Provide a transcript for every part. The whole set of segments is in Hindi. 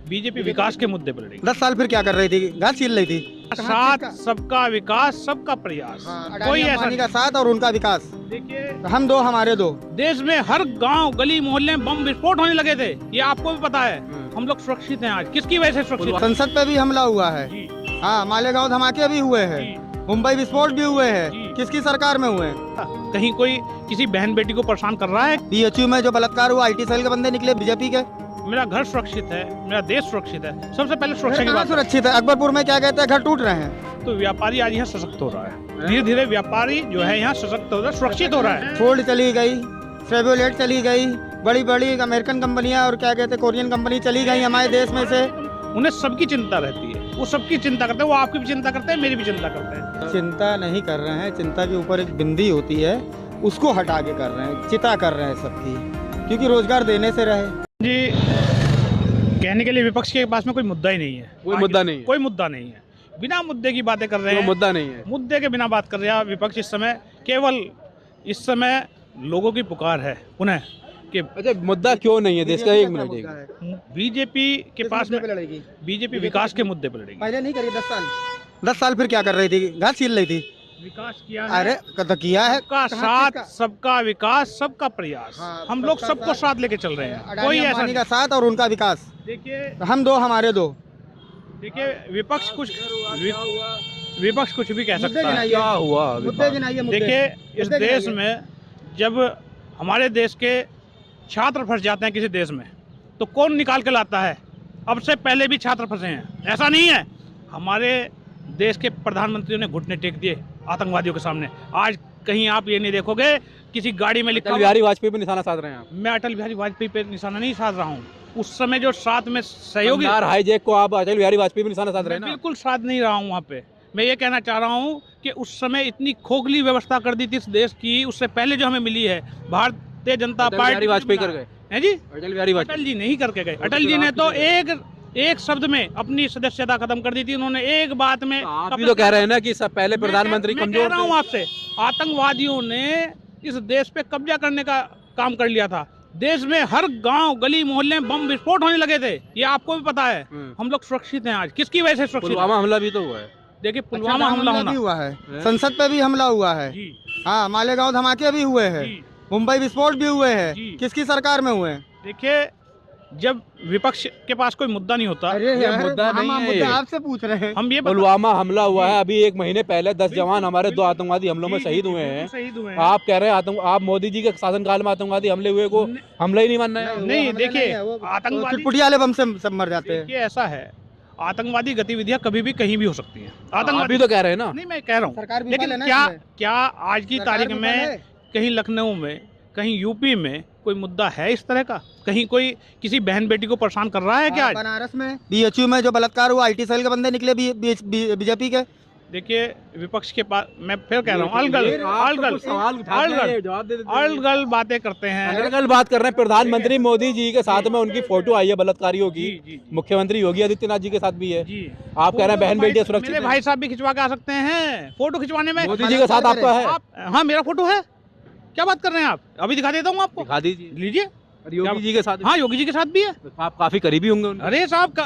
बीजेपी विकास के मुद्दे पर लड़ेगी। 10 साल फिर क्या कर रही थी? घास छील रही थी। साथ सबका विकास, सबका प्रयास, कोई ऐसा अडानी का साथ और उनका विकास। देखिए, हम दो हमारे दो। देश में हर गांव, गली, मोहल्ले में बम विस्फोट होने लगे थे, ये आपको भी पता है। हम लोग सुरक्षित हैं आज। किसकी वजह से सुरक्षित हैं? संसद पे भी हमला हुआ है। जी, हाँ, मालेगांव धमाके भी हुए हैं, जी। मुंबई विस्फोट भी हुए हैं। जी। किसकी सरकार में हुए हैं? कहीं कोई किसी बहन बेटी को परेशान कर रहा है? बीएचयू में जो बलात्कार हुआ, IT सेल के बंदे निकले बीजेपी के। मेरा घर सुरक्षित है, मेरा देश सुरक्षित है। सबसे पहले सुरक्षा की कहाँ बात। सुरक्षित है? अकबरपुर में क्या कहते हैं, घर टूट रहे हैं। तो व्यापारी आज यहाँ सशक्त हो रहा है, धीरे धीरे व्यापारी जो है यहाँ सशक्त हो रहा है, सुरक्षित हो रहा है। फोर्ड चली गई, शेवरोलेट चली गई, बड़ी बड़ी अमेरिकन कंपनियां और क्या कहते हैं कोरियन कंपनी चली गई हमारे देश में से। उन्हें सबकी चिंता रहती है, वो सबकी चिंता करते हैं, वो आपकी भी चिंता करते हैं, मेरी भी चिंता करते हैं। चिंता नहीं कर रहे हैं, चिंता के ऊपर एक बिंदी होती है, उसको हटा के कर रहे हैं, चिता कर रहे हैं सबकी, क्योंकि रोजगार देने से रहे। जी, कहने के लिए विपक्ष के पास में कोई मुद्दा ही नहीं है। कोई मुद्दा नहीं है। कोई मुद्दा नहीं है, बिना मुद्दे की बातें कर रहे हैं। मुद्दा नहीं है। मुद्दे के बिना बात कर रहे हैं विपक्ष इस समय। केवल इस समय लोगों की पुकार है पुनः कि अच्छा, मुद्दा क्यों नहीं है देश का? एक मिनट। बीजेपी के पास में लड़ेगी, बीजेपी विकास के मुद्दे पर लड़ेगी। पहले नहीं करी 10 साल फिर क्या कर रही थी? घास छील रही थी। विकास किया है, अरे तो किया है। सबका साथ, सबका विकास, सबका प्रयास। हम लोग सबको साथ लेके चल रहे हैं, कोई ऐसा अडानी का नहीं। साथ और उनका विकास। देखिए, हम दो हमारे दो। देखिए विपक्ष कुछ भी कह सकता है। क्या हुआ? मुद्दे गिनाइए, मुद्दे। देखिए, इस मुद्दे देश गिनाइए। में जब हमारे देश के छात्र फंस जाते हैं किसी देश में, तो कौन निकाल के लाता है? अब से पहले भी छात्र फंसे हैं, ऐसा नहीं है। हमारे देश के प्रधानमंत्री ने घुटने टेक दिए आतंकवादियों के सामने। आज कहीं आप ये नहीं देखोगे किसी गाड़ी में लिखा अटल बिहारी वाजपेयी पे निशाना साध रहे हैं आप। मैं अटल बिहारी वाजपेयी पे निशाना नहीं साध रहा हूँ। उस समय जो साथ में सहयोगी, शानदार हाईजैक को आप अटल बिहारी वाजपेयी पे निशाना साध रहे हैं मैं ना। बिल्कुल साथ नहीं रहा हूँ वहाँ पे। मैं ये कहना चाह रहा हूँ कि उस समय इतनी खोखली व्यवस्था कर दी थी इस देश की, उससे पहले जो हमें मिली है भारतीय जनता अटल पार्टी। बिहारी वाजपेयी कर गए हैं जी? अटल बिहारी अटल वाजपेयी। जी नहीं करके गए। अटल जी ने तो एक शब्द में अपनी सदस्यता खत्म कर दी थी। उन्होंने एक बात में। आप भी तो कह रहे हैं ना कि सब पहले प्रधानमंत्री मैं कमजोर कह रहा हूँ आपसे, आतंकवादियों ने इस देश पे कब्जा करने का काम कर लिया था। देश में हर गांव, गली, मोहल्ले में बम विस्फोट होने लगे थे, ये आपको भी पता है। हम लोग सुरक्षित हैं आज। किसकी वजह से सुरक्षित? पुलवामा हमला भी तो हुआ है। देखिए, पुलवामा हमला होना भी हुआ है, संसद पे भी हमला हुआ है। जी, हाँ, मालेगांव धमाके भी हुए हैं, जी। मुंबई विस्फोट भी हुए जी। हैं। किसकी सरकार में हुए हैं? देखिए, जब विपक्ष के पास कोई मुद्दा नहीं होता, ये मुद्दा नहीं है ये। आपसे पूछ रहे हैं। हम ये पुलवामा हमला हुआ है, अभी 1 महीने पहले 10 जवान हमारे 2 आतंकवादी हमलों में शहीद हुए हैं। शहीद हुए हैं। आप कह रहे हैं आप मोदी जी के शासनकाल में आतंकवादी हमले हुए को हमला ही नहीं मानना है? नहीं, देखिए, आतंकवादी चिटपुटी वाले बम से सब मर जाते हैं। देखिए, ऐसा है, आतंकवादी गतिविधियां कभी भी कहीं भी हो सकती हैं। आप आतंकवादी भी तो कह रहे हैं ना। नहीं, मैं कह रहा सरकार हूँ, भी लेकिन विफल है ना क्या आज की तारीख में कहीं लखनऊ में, कहीं यूपी में कोई मुद्दा है इस तरह का? कहीं कोई किसी बहन बेटी को परेशान कर रहा है क्या आज? बनारस में बीएचयू में जो बलात्कार हुआ, IT सेल के बंदे निकले बीजेपी के। देखिए, विपक्ष के पास, मैं फिर कह रहा हूँ, अलगल बातें करते हैं। अलग बात कर रहे हैं। प्रधानमंत्री मोदी जी के साथ में उनकी फोटो आई है बलात्कारियों की। जी। मुख्यमंत्री योगी आदित्यनाथ जी के साथ भी है। जी, आप कह रहे हैं बहन बेटियां सुरक्षित मेरे हैं। भाई साहब भी खिंचवा के आ सकते हैं फोटो खिंचवाने में। मोदी जी के साथ आपका है? हाँ, मेरा फोटो है। क्या बात कर रहे हैं आप? अभी दिखा देता हूँ आपको, दिखा दीजिए। लीजिए। और योगी जी के साथ? हाँ, योगी जी के साथ भी है। तो आप काफी करीबी होंगे उनके। अरे साहब का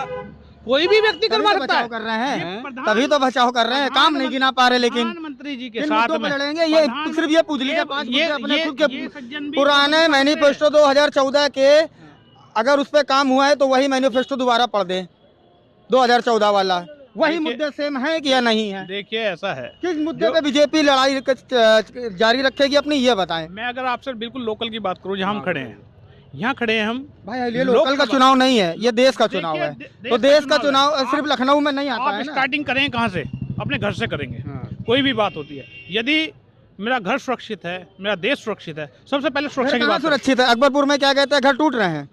कोई भी व्यक्ति करवा सकता है। कर रहे हैं, ये तभी तो बचाव कर रहे हैं। काम नहीं गिना पा रहे, लेकिन प्रधानमंत्री जी के किन साथ मुद्दों में पे लड़ेंगे? ये सिर्फ ये पूछ लीजिए 5 मुद्दे अपने खुद के सज्जन भी पुराने मैनिफेस्टो 2014 के, अगर उस पे काम हुआ है तो वही मैनिफेस्टो दोबारा पढ़ दें, 2014 वाला। वही देखिए- मुद्दे सेम है कि या नहीं है? देखिए, ऐसा है, किस मुद्दे पे बीजेपी लड़ाई जारी रखेगी अपनी, ये बताएं। मैं अगर आपसे बिल्कुल लोकल की बात करूं, जहां हम खड़े हैं, यहाँ खड़े हैं हम। भाई, ये लोकल का चुनाव नहीं है, ये देश का चुनाव है। तो देश का चुनाव सिर्फ लखनऊ में नहीं आता आप है ना। स्टार्टिंग करें कहाँ से? अपने घर से करेंगे। कोई भी बात होती है, यदि मेरा घर सुरक्षित है, मेरा देश सुरक्षित है, सबसे पहले सुरक्षा की कहाँ बात करें। सुरक्षित है? अकबरपुर में क्या कहते हैं, घर टूट रहे हैं।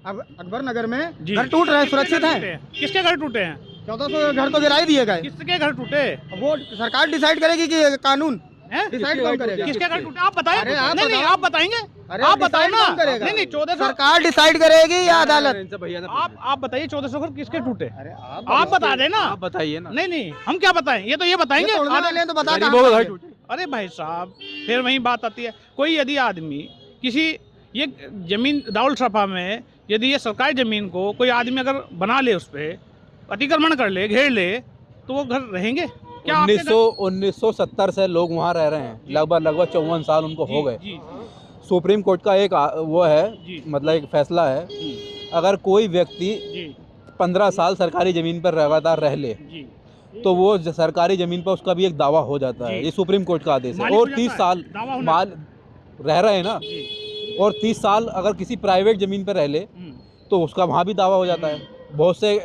अब अकबर नगर में जी। घर टूट रहे हैं, सुरक्षित किसके घर है? टूटे हैं? किसके घर टूटे हैं? 1400 घर तो गिरा ही दिए गए। किसके घर टूटे वो सरकार डिसाइड करेगी कि कानून हैं? डिसाइड कौन करेगा? किसके घर टूटे? आप बताएं। अरे आप नहीं, नहीं, बताओ। आप बताएंगे। अरे आप बताओ decide ना। कौन करेगा? नहीं, 1400 सरकार डिसाइड करेगी या अदालत? आप बताइए, 1400 घर किसके टूटे? अरे आप बता देना। आप बताइए ना। नहीं, नहीं, हम क्या बताएं? ये तो ये बताएंगे। तो बता गरीबों के घर टूटे। अरे भाई साहब, फिर वही बात आती है, कोई यदि आदमी किसी ये जमीन दाउल सफा में यदि ये सरकारी जमीन को कोई आदमी अगर बना ले, उस पर अतिक्रमण कर ले, घेर ले, तो वो घर रहेंगे क्या? 1970 से लोग वहाँ रह रहे हैं, लगभग 54 साल उनको हो गए। जी सुप्रीम कोर्ट का एक वो है, जी मतलब एक फैसला है, अगर कोई व्यक्ति जी 15 साल सरकारी ज़मीन पर लगातार रह ले जी तो वो सरकारी ज़मीन पर उसका भी एक दावा हो जाता है। जी। ये सुप्रीम कोर्ट का आदेश है। मालिक और हो 30 जाता है, साल दावा होना। माल रह रहे हैं ना, जी। और 30 साल अगर किसी प्राइवेट ज़मीन पर रह ले तो उसका वहाँ भी दावा हो जाता है। बहुत से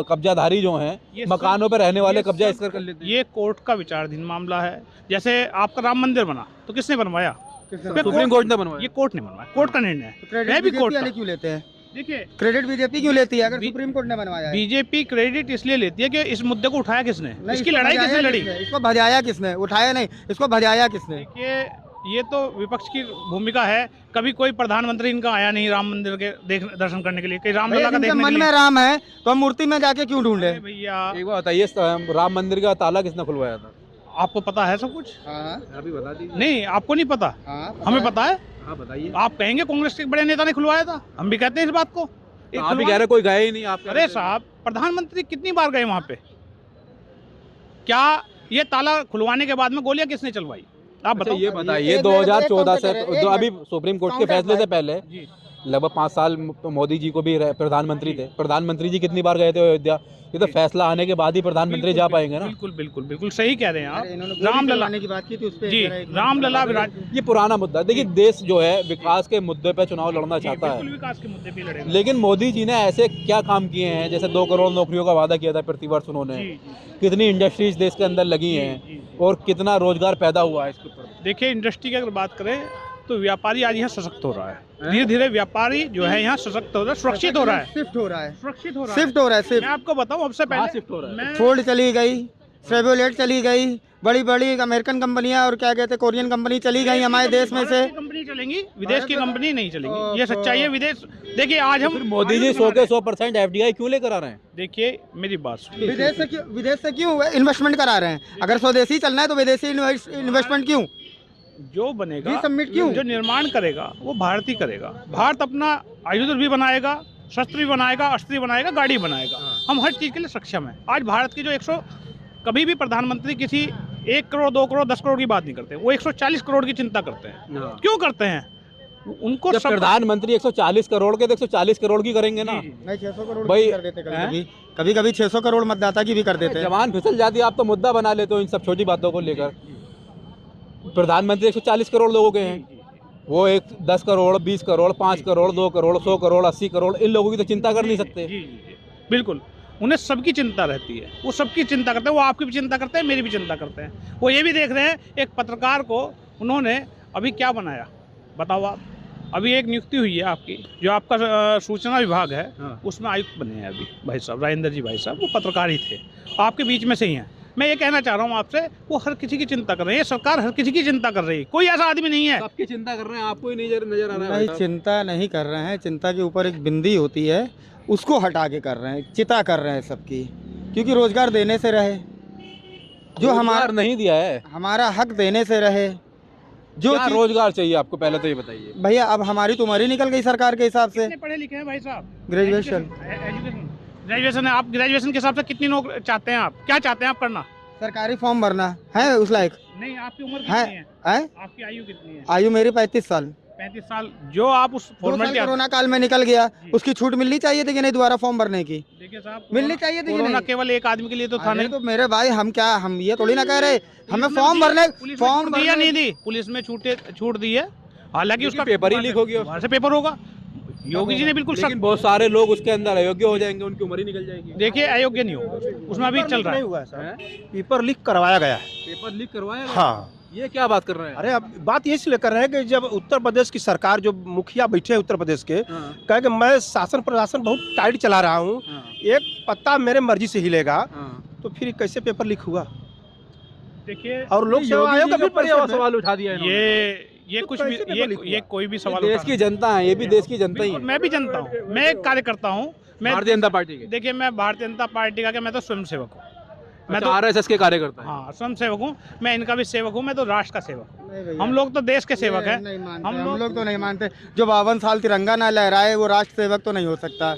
कब्जाधारी जो हैं ये मकानों सब- पर रहने वाले ये कब्जा सब- इसकर कर लेते हैं। ये कोर्ट का विचाराधीन मामला है। जैसे आपका राम मंदिर बना तो किसने बनवाया? सुप्रीम कोर्ट ने बनवाया। ये कोर्ट ने बनवाया, कोर्ट का निर्णय है। मैं क्रेडिट भी बीजेपी कोर्ट वाले का। क्यों लेते हैं? देखिए, क्रेडिट बीजेपी क्यों लेती है अगर बी- सुप्रीम कोर्ट ने बनवाया है? बीजेपी क्रेडिट इसलिए लेती है कि इस मुद्दे को उठाया किसने, नहीं, इसकी इसको लड़ाई भजाया किसने लड़ी? इसको भजाया किसने? उठाया नहीं, इसको भजाया किसने? देखिए, ये तो विपक्ष की भूमिका है। कभी कोई प्रधानमंत्री इनका आया नहीं राम मंदिर के दर्शन करने के लिए, कहीं रामलला का जिनके देखने मन के में लिए। राम है तो हम मूर्ति में जाके क्यों ढूंढे? अरे भैया, एक बात बताइए, राम मंदिर का ताला किसने खुलवाया था? आपको पता है सब कुछ? हाँ, अभी बता दीजिए। नहीं, आपको नहीं पता, हाँ, हमें पता है। हाँ बताइए। आप कहेंगे कांग्रेस के बड़े नेता ने खुलवाया था, हम भी कहते हैं इस बात को। एक आप भी खुलवा- कह रहे कोई गए ही नहीं। आप कह अरे रहे थे। साहब, प्रधानमंत्री कितनी बार गए वहां पे? क्या ये ताला खुलवाने के बाद में गोलियां किसने चलवाई? आप अच्छा, बताओ। ये बताइए, एक 2014 मिनट, से एक मिनट, अभी सुप्रीम कोर्ट के काउंटर फैसले से भाई। पहले जी लगभग 5 साल मोदी जी को भी प्रधानमंत्री थे। प्रधानमंत्री जी कितनी बार गए थे अयोध्या? ये तो फैसला आने के बाद ही प्रधानमंत्री जा पाएंगे ना। बिल्कुल बिल्कुल बिल्कुल सही कह रहे हैं अरे इन्होंने आप। गोली रामलला चलवाने की बात की थी उस पे जी, जरा एक मिनट रामलला बता विराट दीजिए। ये पुराना मुद्दा है। देखिए, देश जो है विकास के मुद्दे पे चुनाव लड़ना चाहता बिल्कुल है, विकास के मुद्दे पे लड़ेगा। लेकिन मोदी जी ने ऐसे क्या काम किए हैं? जैसे 2 करोड़ नौकरियों का वादा किया था प्रतिवर्ष उन्होंने। जी जी कितनी इंडस्ट्रीज देश के अंदर लगी हैं जी, जी। और कितना रोजगार पैदा हुआ है इसके ऊपर। देखिए, इंडस्ट्री की अगर बात करें तो व्यापारी आज यहाँ सशक्त हो रहा है। धीरे धीरे व्यापारी जो है यहाँ सशक्त हो रहा है, सुरक्षित हो रहा है, शिफ्ट हो रहा है, सुरक्षित हो रहा है। शिफ्ट हो रहा है, मैं शिफ्ट। आपको बताऊं, सबसे कहाँ पहले शिफ्ट हो रहा है? मैं फोर्ड चली गई, शेवरलेट चली गई, बड़ी बड़ी अमेरिकन कंपनियां और क्या कहते हैं कोरियन कंपनी चली गई हमारे देश में से। भारत की कंपनी चलेंगी, विदेश की कंपनी नहीं चलेंगी। ये सच्चाई है। विदेश देखिए, आज हम फिर मोदी जी 100 के 100% FDI क्यों लेकर आ रहे हैं? देखिए मेरी बात सुनिए। विदेश से क्यों इन्वेस्टमेंट करा रहे हैं? अगर स्वदेशी चलना है तो विदेशी इन्वेस्टमेंट क्यों? जो बनेगा, सबमिट क्यों? जो निर्माण करेगा वो भारत ही करेगा। भारत अपना आयुध भी बनाएगा, शस्त्र भी बनाएगा, अस्त्र भी बनाएगा, गाड़ी बनाएगा। हम हर चीज़ के लिए सक्षम हैं। आज भारत की जो 100 कभी भी प्रधानमंत्री किसी 1 करोड़ 2 करोड़ 10 करोड़ की बात नहीं करते, वो 140 करोड़ की चिंता करते हैं। क्यों करते हैं? उनको जब सब प्रधानमंत्री 140 करोड़ के तो 140 करोड़ की करेंगे ना। नहीं, 600 करोड़ भाई, की कर देते कभी कभी, कभी 600 करोड़ मतदाता की भी कर देते हैं। जवान फिसल जाती है, आप तो मुद्दा बना लेते हो इन सब छोटी बातों को लेकर। प्रधानमंत्री 140 करोड़ लोगों के हैं, वो एक 10 करोड़ 20 करोड़ 5 करोड़ 2 करोड़ 100 करोड़ 80 करोड़ इन लोगों की तो चिंता कर नहीं सकते। जी, बिल्कुल, उन्हें सबकी चिंता रहती है, वो सबकी चिंता करते हैं। वो आपकी भी चिंता करते हैं, मेरी भी चिंता करते हैं। वो ये भी देख रहे हैं, एक पत्रकार को उन्होंने अभी क्या बनाया बताओ आप? अभी एक नियुक्ति हुई है आपकी, जो आपका सूचना विभाग है, उसमें आयुक्त बने हैं अभी भाई साहब, राजेंद्र जी भाई साहब। वो पत्रकार ही थे, आपके बीच में से ही हैं। मैं ये कहना चाह रहा हूँ आपसे, वो हर किसी की चिंता कर रही है, सरकार हर किसी की चिंता कर रही है। कोई ऐसा आदमी नहीं है। सबकी चिंता कर रहे हैं, आपको ही नजर आ रहा नहीं, चिंता नहीं कर रहे हैं। चिंता के ऊपर एक बिंदी होती है, उसको हटा के कर रहे हैं, चिता कर रहे हैं सबकी। क्योंकि रोजगार देने से रहे, जो हमारा नहीं दिया है, हमारा हक देने से रहे। जो क्या रोजगार चाहिए आपको, पहले तो ये बताइए। भैया, अब हमारी तो उम्र ही निकल गई सरकार के हिसाब से। कितने पढ़े लिखे हैं भाई साहब? ग्रेजुएशन ग्रेजुएशन है। आप ग्रेजुएशन के हिसाब से कितनी नौकरी चाहते हैं? आप क्या चाहते हैं आप करना? सरकारी फॉर्म भरना है उस लायक नहीं, आपकी उम्र है, कितनी है? है? आपकी आयु कितनी है? आयु मेरी 35 साल। 35 साल। जो आप उस 2 साल फॉर्मेलिटी कोरोना काल में निकल गया, जी। उसकी छूट मिलनी चाहिए थी कि नहीं दोबारा फॉर्म भरने की? देखिए साहब, मिलनी चाहिए थी कि कोरोना नहीं? केवल एक आदमी के लिए तो था अरे नहीं। तो मेरे भाई, हम ये थोड़ी ना कह रहे हमें फॉर्म भरने, फॉर्म दी या नहीं दी? पुलिस में छूट दी है, हालांकि उसका पेपर ही लीक हो गया। वहाँ से पेपर होगा। योगी जी ने बिल्कुल लेकिन बहुत सारे लोग उसके अंदर अयोग्य हो जाएंगे, उनकी उम्र ही निकल जाएगी। देखिए, अयोग्य नहीं होगा, उसमें अभी चल रहा है। पेपर लीक करवाया गया है। पेपर लीक करवाया गया? हाँ, ये क्या बात कर रहे हैं? अरे अब बात ये इसलिए कर रहे हैं कि जब उत्तर प्रदेश की सरकार, जो मुखिया बैठे हैं उत्तर प्रदेश के, कहे कि मैं शासन प्रशासन बहुत टाइट चला रहा हूँ, एक पत्ता मेरे मर्जी से हिलेगा, तो फिर कैसे पेपर लीक हुआ? देखिए, और लोक सेवा आयोग का भी परिषद है। सवाल उठा दिया इन्होंने। ये तो कुछ कैसे पेपर लीक भी ये हुआ? कोई भी सवाल देश उठा की जनता है, ये भी देश की जनता ही है। मैं भी जनता हूँ, मैं एक कार्यकर्ता हूँ। मैं भारतीय जनता पार्टी के। देखिए, मैं भारतीय जनता पार्टी का क्या, मैं तो स्वयं सेवक हूँ। मैं तो आरएसएस के कार्यकर्ता हैं। हाँ स्वयं सेवक हूँ, मैं इनका भी सेवक हूँ, मैं तो राष्ट्र का सेवक हूँ। हम लोग तो देश के सेवक हैं। हम लोग तो नहीं मानते। जो 52 साल तिरंगा ना लहराए वो राष्ट्र सेवक तो नहीं हो सकता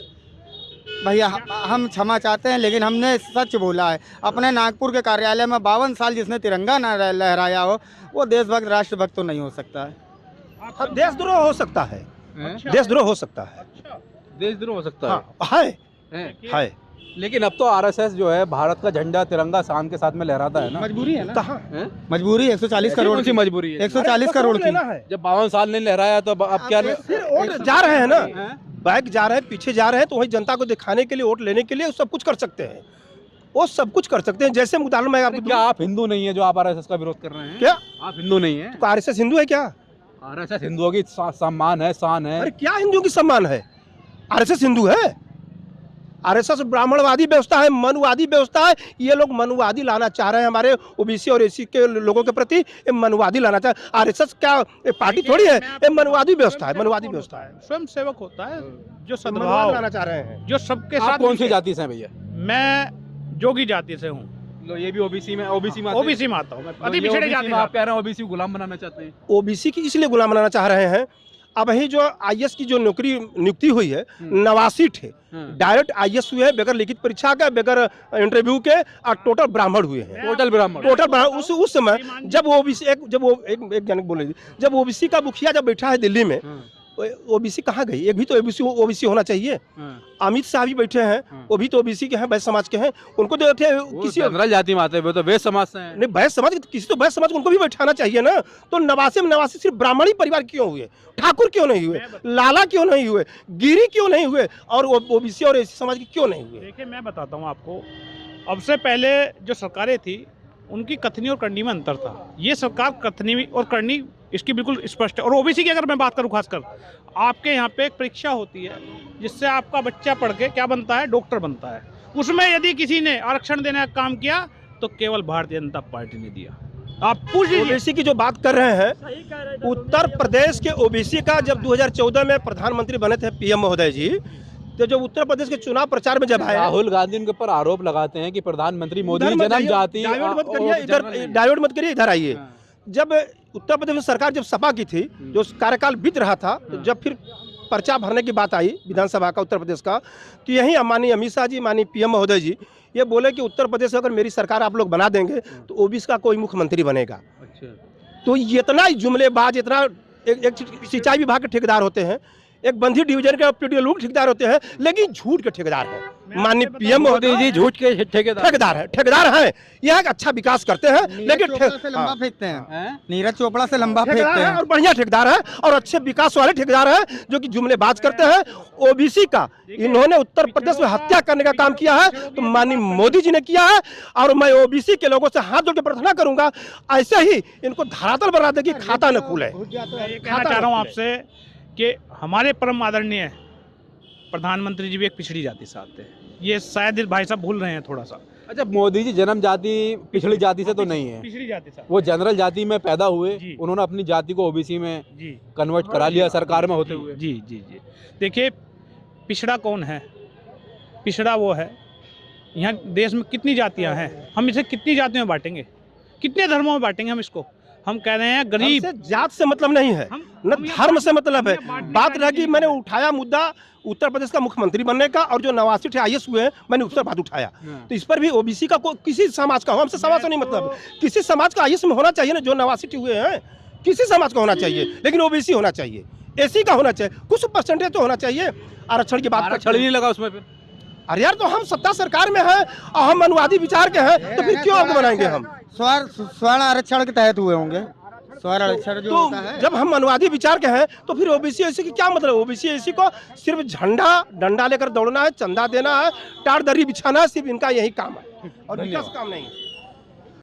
भैया। हम क्षमा चाहते हैं, लेकिन हमने सच बोला है। अपने नागपुर के कार्यालय में 52 साल जिसने तिरंगा ना लहराया हो वो देशभक्त राष्ट्रभक्त तो नहीं हो सकता है। हाँ, देशद्रोह हो सकता है, हैं? देशद्रोह हो सकता है। देशद्रोह हो सकता हाँ, है है। है। लेकिन अब तो आरएसएस जो है भारत का झंडा तिरंगा शान के साथ में लहराता है ना। मजबूरी है ना, कहाँ हैं? मजबूरी 140 करोड़ कौन सी मजबूरी है? 140 करोड़ की। लेना है। जब 52 साल नहीं लहराया तो अब क्या फिर वोट जा रहे हैं ना, हैं? बैक जा रहे हैं, पीछे जा रहे हैं, तो वही जनता को दिखाने के लिए, वोट लेने के लिए सब कुछ कर सकते हैं। वो सब कुछ कर सकते हैं। जैसे उदाहरण मैं आपको क्या आप हिंदू नहीं है जो आप आरएसएस का विरोध कर रहे हैं? क्या आप हिंदू नहीं है? तो आरएसएस हिंदू है क्या? आरएसएस हिंदुओं की सम्मान है, शान है। अरे क्या हिंदुओं की सम्मान है? आरएसएस हिंदू है? आरएसएस ब्राह्मणवादी व्यवस्था है, मनुवादी व्यवस्था है। ये लोग मनुवादी लाना चाह रहे हैं हमारे ओबीसी और एसी के लोगों के प्रति। ये मनुवादी लाना चाह रहे हैं। आरएसएस क्या ये पार्टी थोड़ी है, ये मनुवादी व्यवस्था है, मनुवादी व्यवस्था है। स्वयं सेवक होता है जो मनुवाद सद्भाव लाना चाह रहे हैं। जो सबके आप साथ। कौन सी जाति से हैं भैया? मैं जोगी जाति से हूँ, लो ये भी ओबीसी में आते हैं। ओबीसी में आता हूँ मैं, अति ये पिछड़े OBC जाति में से। आप कह रहे हैं ओबीसी को गुलाम बनाना चाहते हैं। ओबीसी की इसलिए गुलाम बनाना चाह रहे हैं। अब ही जो आईएएस की जो नियुक्ति हुई है, 89 थे डायरेक्ट आईएएस हुए हैं, बगैर लिखित परीक्षा के, बगैर इंटरव्यू के, और टोटल ब्राह्मण हुए हैं। टोटल ब्राह्मण। टोटल ब्राह्मण। उस समय जब ओबीसी एक जनक बोले, जब ओबीसी का मुखिया जब बैठा है दिल्ली में, ओबीसी कहाँ गई? एक भी तो ओबीसी होना चाहिए। अमित शाह भी बैठे हैं, वो भी तो ओबीसी के हैं, वैश्य समाज के हैं। उनको तो किसी जनरल जाति में आते हैं, वो तो वैश्य समाज से हैं। नहीं, वैश्य समाज किसी तो वैश्य समाज को उनको भी बैठाना चाहिए ना। तो 89 में 89 सिर्फ ब्राह्मण ही परिवार क्यों हुए? ठाकुर क्यों नहीं हुए? लाला क्यों नहीं हुए? गिरी क्यों नहीं हुए? और ओबीसी और एसी समाज के क्यों नहीं हुए? देखिए मैं बताता हूँ आपको, अब से पहले जो सरकारें थी उनकी कथनी और करनी में अंतर था। ये सरकार कथनी और करनी इसकी बिल्कुल स्पष्ट है। और ओबीसी की अगर मैं बात करूँ खासकर, आपके यहाँ पे एक परीक्षा होती है जिससे आपका बच्चा पढ़ के क्या बनता है? डॉक्टर बनता है। उसमें यदि किसी ने आरक्षण देने का काम किया तो केवल भारतीय जनता पार्टी ने दिया। आप पूछ लीजिए। ओबीसी की जो बात कर रहे हैं, उत्तर प्रदेश के ओबीसी का जब 2014 में प्रधानमंत्री बने थे पीएम महोदय जी, तो जब उत्तर प्रदेश के चुनाव प्रचार में जब आए, राहुल गांधी उनके ऊपर आरोप लगाते हैं कि प्रधानमंत्री मोदी इधर मत जन्म आइए, जाति डाइवर्ट मत करिए, इधर डाइवर्ट मत करिए, इधर आइए। जब उत्तर प्रदेश में सरकार जब सपा की थी, जो कार्यकाल बीत रहा था, तो जब फिर पर्चा भरने की बात आई विधानसभा का उत्तर प्रदेश का, तो यही माननीय अमित शाह जी, माननीय पीएम महोदय जी ये बोले कि उत्तर प्रदेश अगर मेरी सरकार आप लोग बना देंगे तो ओबीसी का कोई मुख्यमंत्री बनेगा। तो ये इतना जुमलेबाज, इतना एक सिंचाई विभाग के ठेकेदार होते हैं, एक बंधी डिवीजन के पीडीओ लोग ठेकेदार होते हैं, लेकिन झूठ के ठेकेदार हैं। माननीय पीएम मोदी जी झूठ के ठेकेदार हैं। यह एक अच्छा विकास करते हैं, लेकिन चोपड़ा से लंबा फेंकते हैं। नीरज चोपड़ा से लंबा फेंकते ठेकेदार है हैं। और बढ़िया ठेकेदार है और अच्छे विकास वाले ठेकेदार हैं, जो कि जुमलेबाज करते हैं। ओबीसी का इन्होंने उत्तर प्रदेश में हत्या करने का काम किया है, तो माननीय मोदी जी ने किया है। और मैं ओबीसी के लोगों से हाथ जोड़ के प्रार्थना करूंगा, ऐसे ही इनको धरातल बना दे कि खाता न खुले। मैं ये कहना चाह रहा हूँ आपसे कि हमारे परम आदरणीय प्रधानमंत्री जी भी एक पिछड़ी जाति से आते हैं। ये शायद भाई साहब भूल रहे हैं थोड़ा सा। अच्छा, मोदी जी जन्म जाति पिछड़ी जाति से तो नहीं है, पिछड़ी जाति से वो जनरल जाति में पैदा हुए, जी। उन्होंने अपनी जाति को ओबीसी में जी कन्वर्ट करा लिया सरकार में होते हुए। जी जी जी देखिए, पिछड़ा कौन है? पिछड़ा वो है, यहाँ देश में कितनी जातियाँ हैं, हम इसे कितनी जातियों में बांटेंगे, कितने धर्मों में बांटेंगे हम इसको? हम कह रहे हैं गरीब। हमसे जात से मतलब नहीं है, न धर्म से मतलब है। बात रह गई, मैंने उठाया मुद्दा उत्तर प्रदेश का मुख्यमंत्री बनने का, और जो 89 आईएएस हुए हैं, मैंने उस पर बात उठाया। तो इस पर भी ओबीसी का किसी समाज का हो, हमसे समाज से नहीं मतलब, किसी समाज का आईएएस में होना चाहिए ना। जो 89 हुए हैं किसी समाज का होना चाहिए, लेकिन ओबीसी होना चाहिए, एसी का होना चाहिए, कुछ परसेंटेज तो होना चाहिय। आरक्षण की बात आरक्षण नहीं लगा उसमें फिर। अरे यार, तो हम सत्ता सरकार में हैं और हम अनुवादी विचार के हैं, तो फिर क्यों आपको बनाएंगे हम? स्वर्ण आरक्षण के तहत हुए होंगे। स्वर्ण आरक्षण जो तो होता है, जब हम अनुवादी विचार के हैं, तो फिर ओबीसी एसी की क्या मतलब? ओबीसी एसी को सिर्फ झंडा डंडा लेकर दौड़ना है, चंदा देना है, टार दरी बिछाना है, सिर्फ इनका यही काम है और विकास काम नहीं।